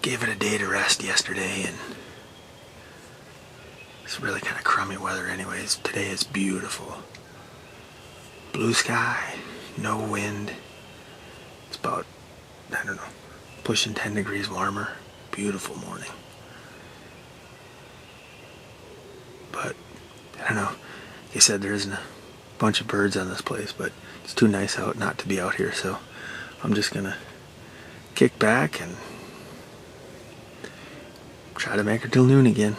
gave it a day to rest yesterday, and it's really kind of crummy weather anyways. Today is beautiful. Blue sky, no wind. It's about, I don't know, pushing 10 degrees warmer. Beautiful morning. But, I don't know, like I said, there isn't a bunch of birds on this place, but it's too nice out not to be out here, so I'm just gonna kick back and try to make her till noon again.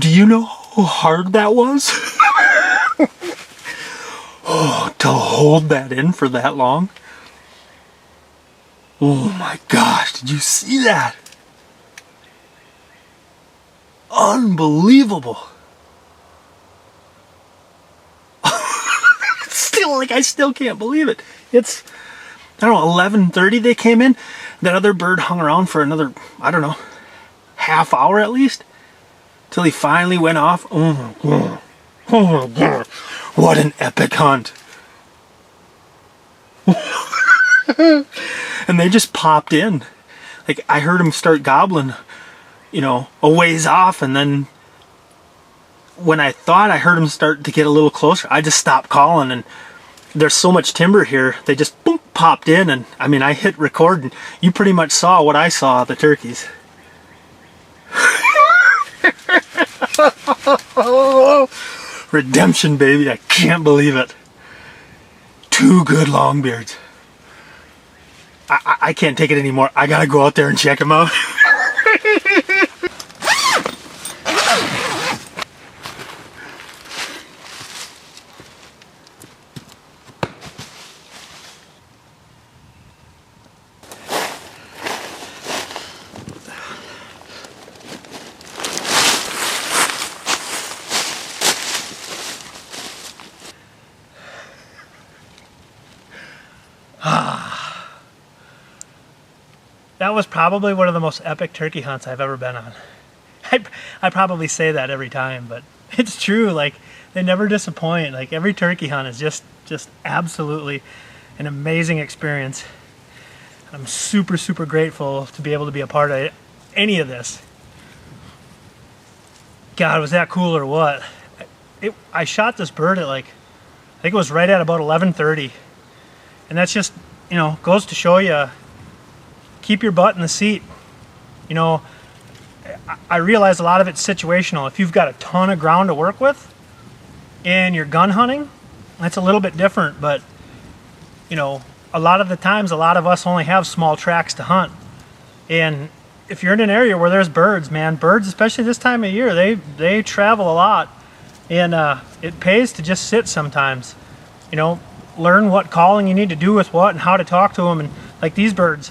Do you know how hard that was? Oh, to hold that in for that long. Oh my gosh, did you see that? Unbelievable. Still, like, I still can't believe it. It's, I don't know, 11:30 they came in. That other bird hung around for another, I don't know, half hour at least, till he finally went off. Oh my God. Oh my God. What an epic hunt. And they just popped in. Like, I heard him start gobbling, you know, a ways off, and then when I thought I heard him start to get a little closer, I just stopped calling, and there's so much timber here, they just boom, popped in, and I mean, I hit record, and you pretty much saw what I saw, the turkeys. Redemption, baby, I can't believe it. 2 good longbeards. I can't take it anymore. I gotta go out there and check them out. That was probably one of the most epic turkey hunts I've ever been on. I probably say that every time, but it's true. Like, they never disappoint. Like, every turkey hunt is just absolutely an amazing experience. I'm super, super grateful to be able to be a part of any of this. God, was that cool or what? I shot this bird at, like, I think it was right at about 11:30. And that's just, you know, goes to show you, keep your butt in the seat. You know, I realize a lot of it's situational. If you've got a ton of ground to work with and you're gun hunting, that's a little bit different. But, you know, a lot of the times, a lot of us only have small tracts to hunt. And if you're in an area where there's birds, man, birds, especially this time of year, they travel a lot. And it pays to just sit sometimes. You know, learn what calling you need to do with what and how to talk to them. And like these birds,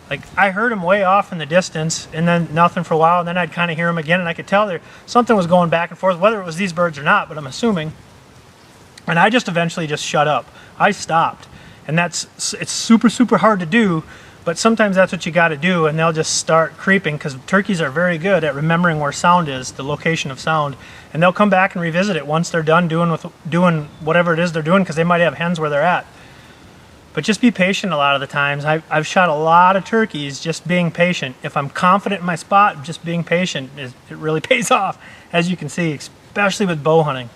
like, I heard them way off in the distance and then nothing for a while, and then I'd kind of hear them again, and I could tell there something was going back and forth, whether it was these birds or not, but I'm assuming. And I just eventually just shut up. I stopped. And it's super, super hard to do, but sometimes that's what you got to do, and they'll just start creeping, because turkeys are very good at remembering where sound is, the location of sound, and they'll come back and revisit it once they're done doing whatever it is they're doing, because they might have hens where they're at. But just be patient a lot of the times. I've shot a lot of turkeys just being patient. If I'm confident in my spot, just being patient, it really pays off, as you can see, especially with bow hunting.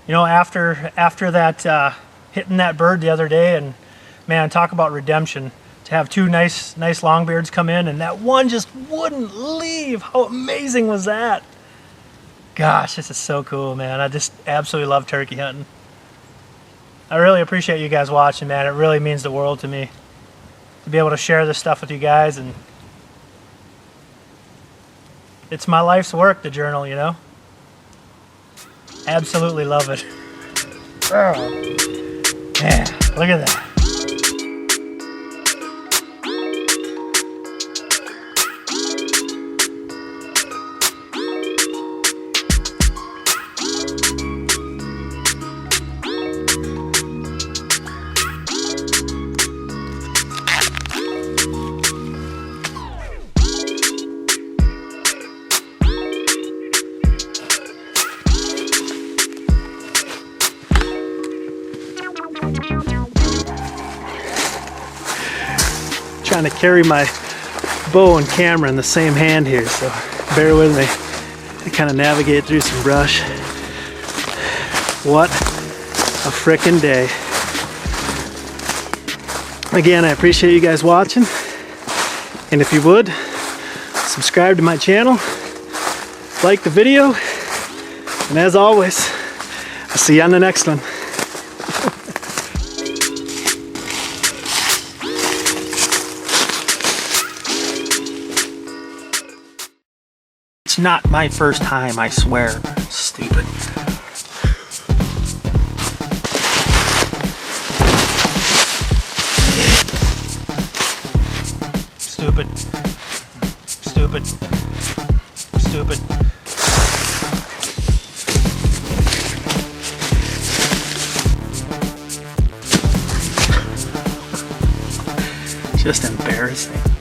You know, after that, hitting that bird the other day, and man, talk about redemption. To have 2 nice longbeards come in, and that one just wouldn't leave. How amazing was that? Gosh, this is so cool, man. I just absolutely love turkey hunting. I really appreciate you guys watching, man. It really means the world to me to be able to share this stuff with you guys, and it's my life's work, the journal, you know? Absolutely love it. Oh, man, look at that. Trying to carry my bow and camera in the same hand here, so bear with me. I kind of navigate through some brush. What a frickin' day. Again, I appreciate you guys watching, and if you would, subscribe to my channel, like the video, and as always, I'll see you on the next one. It's not my first time, I swear. Stupid. Stupid. Stupid. Stupid. Just embarrassing.